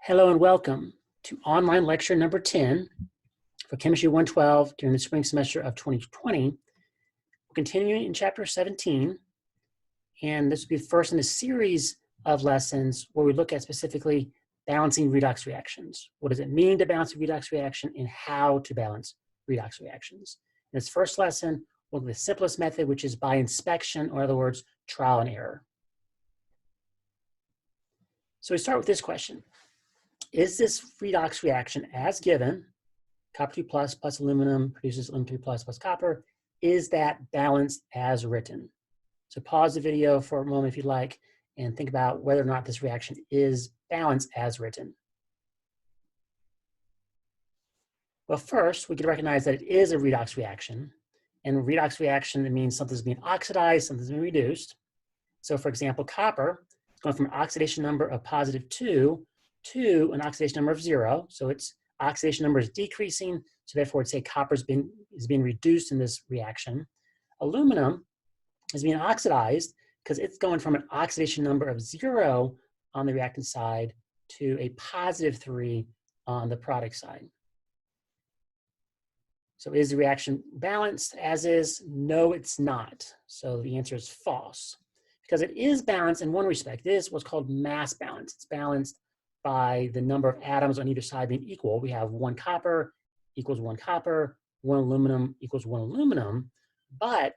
Hello and welcome to online lecture number 10 for Chemistry 112 during the spring semester of 2020. We're continuing in chapter 17, and this will be the first in a series of lessons where we look at specifically balancing redox reactions. What does it mean to balance a redox reaction and how to balance redox reactions? In this first lesson, we'll look at the simplest method, which is by inspection, or in other words, trial and error. So we start with this question. Is this redox reaction as given, copper 2 plus aluminum produces aluminum 3 plus copper, is that balanced as written? So pause the video for a moment if you'd like and think about whether or not this reaction is balanced as written. Well, first, we can recognize that it is a redox reaction. And a redox reaction, it means something's being oxidized, something's being reduced. So for example, copper is going from an oxidation number of positive 2 to an oxidation number of 0. So its oxidation number is decreasing. So therefore, it'd say copper is being reduced in this reaction. Aluminum is being oxidized because it's going from an oxidation number of 0 on the reactant side to a positive 3 on the product side. So is the reaction balanced as is? No, it's not. So the answer is false. Because it is balanced in one respect. It is what's called mass balance. It's balanced by the number of atoms on either side being equal. We have 1 copper equals 1 copper, 1 aluminum equals 1 aluminum. But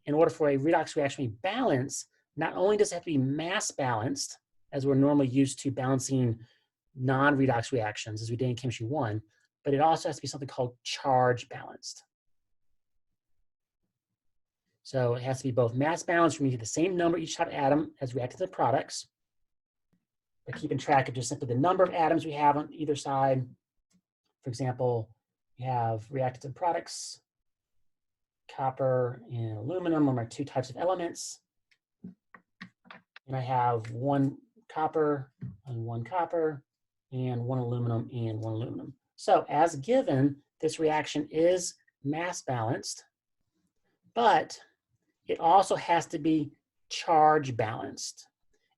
in order for a redox reaction to be balanced, not only does it have to be mass balanced, as we're normally used to balancing non-redox reactions, as we did in Chemistry 1, but it also has to be something called charge balanced. So it has to be both mass balanced, meaning the same number each type of atom as reacted to the products, but keeping track of just simply the number of atoms we have on either side. For example, we have reactants and products. Copper and aluminum are my 2 types of elements. And I have 1 copper and 1 copper, and 1 aluminum and 1 aluminum. So as given, this reaction is mass balanced, but it also has to be charge balanced.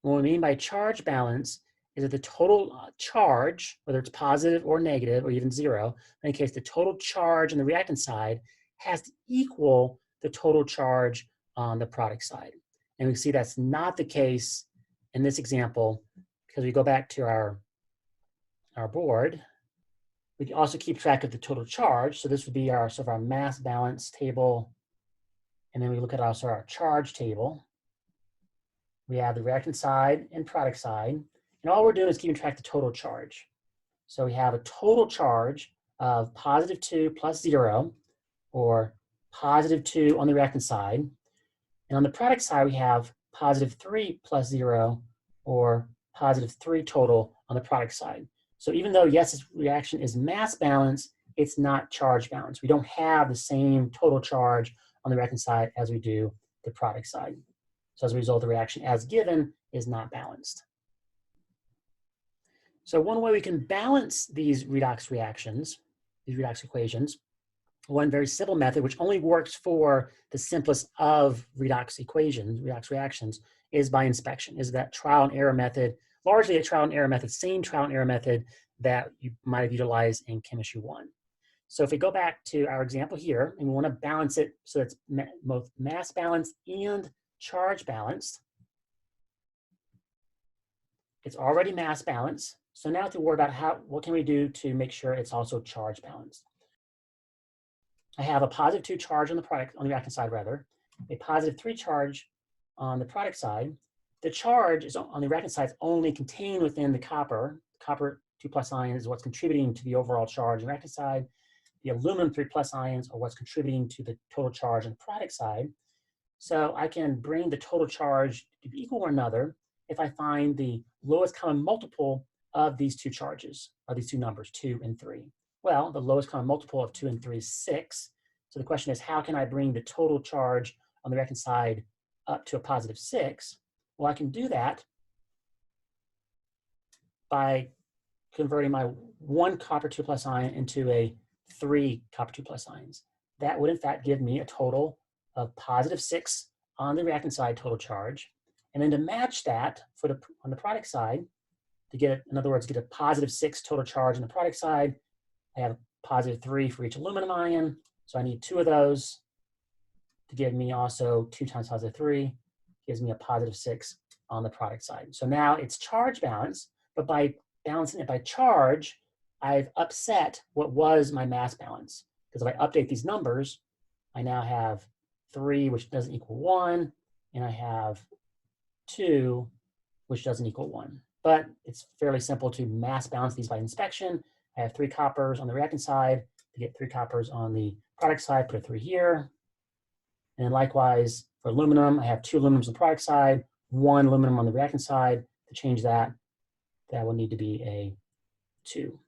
And what we mean by charge balance is that the total charge, whether it's positive or negative or even 0, in any case, the total charge on the reactant side has to equal the total charge on the product side. And we see that's not the case in this example because we go back to our board. We can also keep track of the total charge. So this would be our sort of our mass balance table. And then we look at also our charge table. We have the reactant side and product side. And all we're doing is keeping track of the total charge. So we have a total charge of positive 2 plus 0, or positive 2 on the reactant side. And on the product side, we have positive 3 plus 0, or positive 3 total on the product side. So even though, yes, this reaction is mass balanced, it's not charge balanced. We don't have the same total charge on the reactant side as we do the product side. So as a result, the reaction as given is not balanced. So one way we can balance these redox reactions, these redox equations, one very simple method, which only works for the simplest of redox equations, redox reactions, is by inspection, is that trial and error method, largely a trial and error method, same trial and error method that you might have utilized in Chemistry 1. So if we go back to our example here, and we want to balance it so it's both mass balanced and charge balanced, it's already mass balanced. So now to worry about what can we do to make sure it's also charge balanced. I have a positive 2 charge on the reactant side, a positive 3 charge on the product side. The charge is on the reactant side is only contained within the copper. Copper 2 plus ions is what's contributing to the overall charge on the reactant side. The aluminum 3 plus ions are what's contributing to the total charge on the product side. So I can bring the total charge to be equal to one another if I find the lowest common multiple of these 2 charges, or these 2 numbers, 2 and 3. Well, the lowest common multiple of 2 and 3 is 6. So the question is, how can I bring the total charge on the reactant side up to a positive 6? Well, I can do that by converting my 1 copper 2 plus ion into a 3 copper 2 plus ions. That would in fact give me a total of positive 6 on the reactant side total charge. And then to match that on the product side, to get, in other words, get a positive 6 total charge on the product side. I have positive 3 for each aluminum ion. So I need 2 of those to give me also 2 times positive 3, gives me a positive 6 on the product side. So now it's charge balance, but by balancing it by charge, I've upset what was my mass balance. Because if I update these numbers, I now have 3, which doesn't equal 1, and I have 2, which doesn't equal 1. But it's fairly simple to mass balance these by inspection. I have 3 coppers on the reactant side. To get 3 coppers on the product side, put a 3 here. And then likewise, for aluminum, I have 2 aluminums on the product side, 1 aluminum on the reactant side. To change that, that will need to be a 2.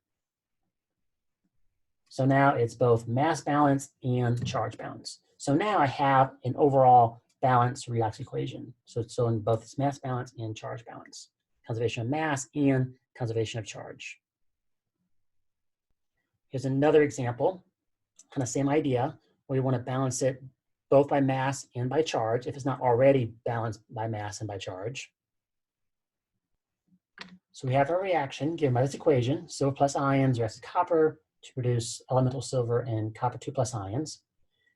So now it's both mass balance and charge balance. So now I have an overall balanced redox equation. So it's in both its mass balance and charge balance, conservation of mass and conservation of charge. Here's another example, kind of same idea, where we want to balance it both by mass and by charge, if it's not already balanced by mass and by charge. So we have our reaction given by this equation, silver plus ions reacts with copper to produce elemental silver and copper 2 plus ions.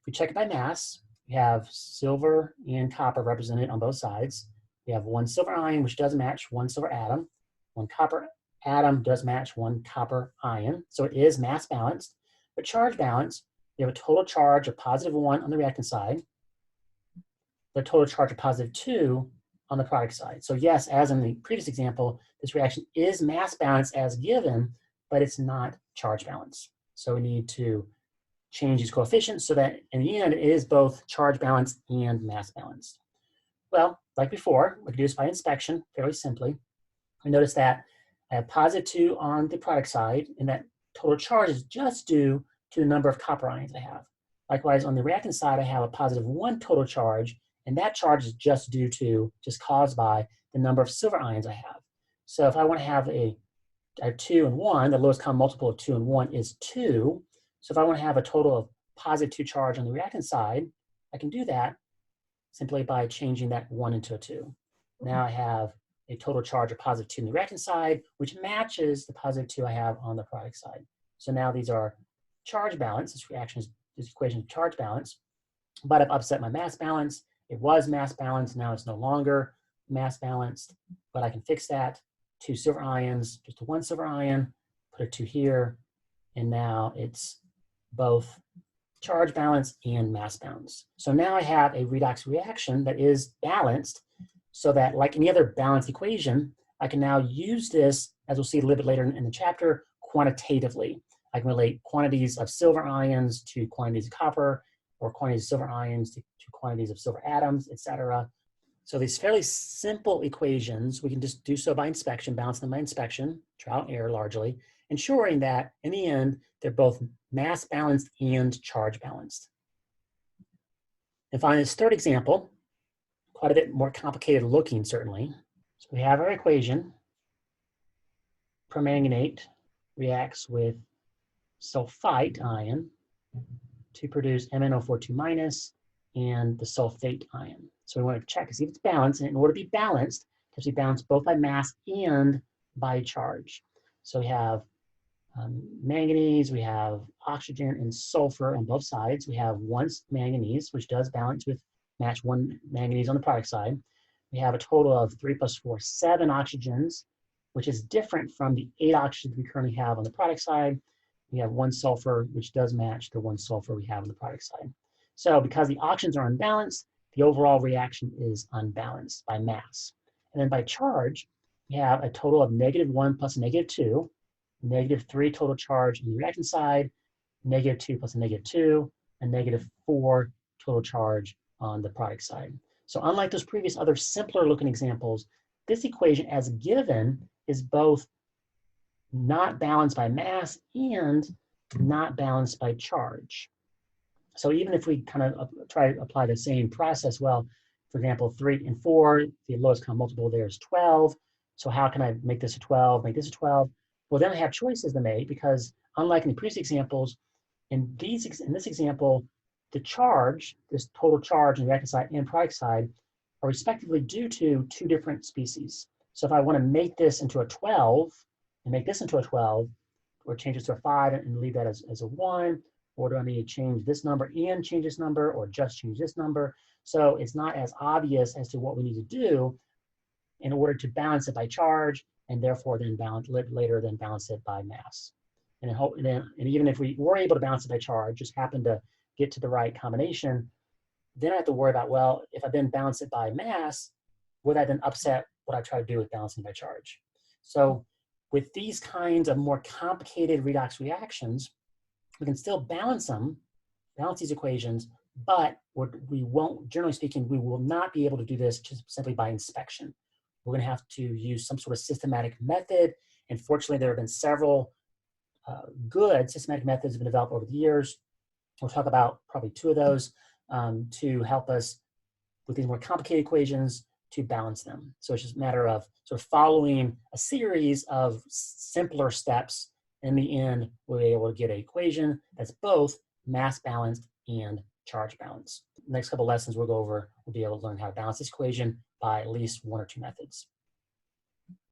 If we check it by mass, we have silver and copper represented on both sides. We have 1 silver ion, which does match 1 silver atom. 1 copper atom does match 1 copper ion. So it is mass balanced. But charge balance, we have a total charge of positive 1 on the reactant side, the total charge of positive 2 on the product side. So yes, as in the previous example, this reaction is mass balanced as given, but it's not charge balance. So we need to change these coefficients so that in the end it is both charge balanced and mass balanced. Well, like before, we can do this by inspection fairly simply. We notice that I have positive 2 on the product side, and that total charge is just due to the number of copper ions I have. Likewise, on the reactant side, I have a positive 1 total charge, and that charge is just caused by the number of silver ions I have. So if I want to have I have 2 and 1, the lowest common multiple of 2 and 1 is 2. So if I want to have a total of positive 2 charge on the reactant side, I can do that simply by changing that 1 into a 2. Now I have a total charge of positive 2 on the reactant side, which matches the positive 2 I have on the product side. So now these are charge balance. This equation is charge balance, but I've upset my mass balance. It was mass balanced, now it's no longer mass balanced, but I can fix that. 2 silver ions, just a 1 silver ion, put a 2 here, and now it's both charge balance and mass balance. So now I have a redox reaction that is balanced, so that like any other balanced equation, I can now use this, as we'll see a little bit later in the chapter, quantitatively. I can relate quantities of silver ions to quantities of copper, or quantities of silver ions to quantities of silver atoms, etc. So these fairly simple equations, we can just do so by inspection, balance them by inspection, trial and error largely, ensuring that in the end, they're both mass balanced and charge balanced. And finally, this third example, quite a bit more complicated looking certainly. So we have our equation. Permanganate reacts with sulfite ion to produce MnO42- and the sulfate ion. So we want to check to see if it's balanced, and in order to be balanced, it has to be balanced both by mass and by charge. So we have manganese, we have oxygen and sulfur on both sides. We have 1 manganese, which does balance with match 1 manganese on the product side. We have a total of 3 plus 4, 7 oxygens, which is different from the 8 oxygens we currently have on the product side. We have 1 sulfur, which does match the 1 sulfur we have on the product side. So because the oxygens are unbalanced, the overall reaction is unbalanced by mass. And then by charge, we have a total of -1 plus -2, -3 total charge on the reactant side, -2 plus -2, and -4 total charge on the product side. So unlike those previous other simpler looking examples, this equation as given is both not balanced by mass and not balanced by charge. So even if we kind of try to apply the same process, well, for example, 3 and 4, the lowest common multiple there is 12. So how can I make this a 12, make this a 12? Well, then I have choices to make, because unlike in the previous examples, in this example, the charge, this total charge on the reactant side and product side, are respectively due to 2 different species. So if I want to make this into a 12 and make this into a 12, or change this to a 5 and leave that as a 1, or do I need to change this number and change this number, or just change this number? So it's not as obvious as to what we need to do in order to balance it by charge, and therefore then later balance it by mass. And even if we were able to balance it by charge, just happen to get to the right combination, then I have to worry about, well, if I then balance it by mass, would I then upset what I try to do with balancing by charge? So with these kinds of more complicated redox reactions, we can still balance these equations, but we won't, generally speaking, we will not be able to do this just simply by inspection. We're going to have to use some sort of systematic method. And fortunately, there have been several good systematic methods that have been developed over the years. We'll talk about probably 2 of those to help us with these more complicated equations to balance them. So it's just a matter of sort of following a series of simpler steps. In the end, we'll be able to get an equation that's both mass balanced and charge balanced. The next couple lessons we'll go over, we'll be able to learn how to balance this equation by at least 1 or 2 methods.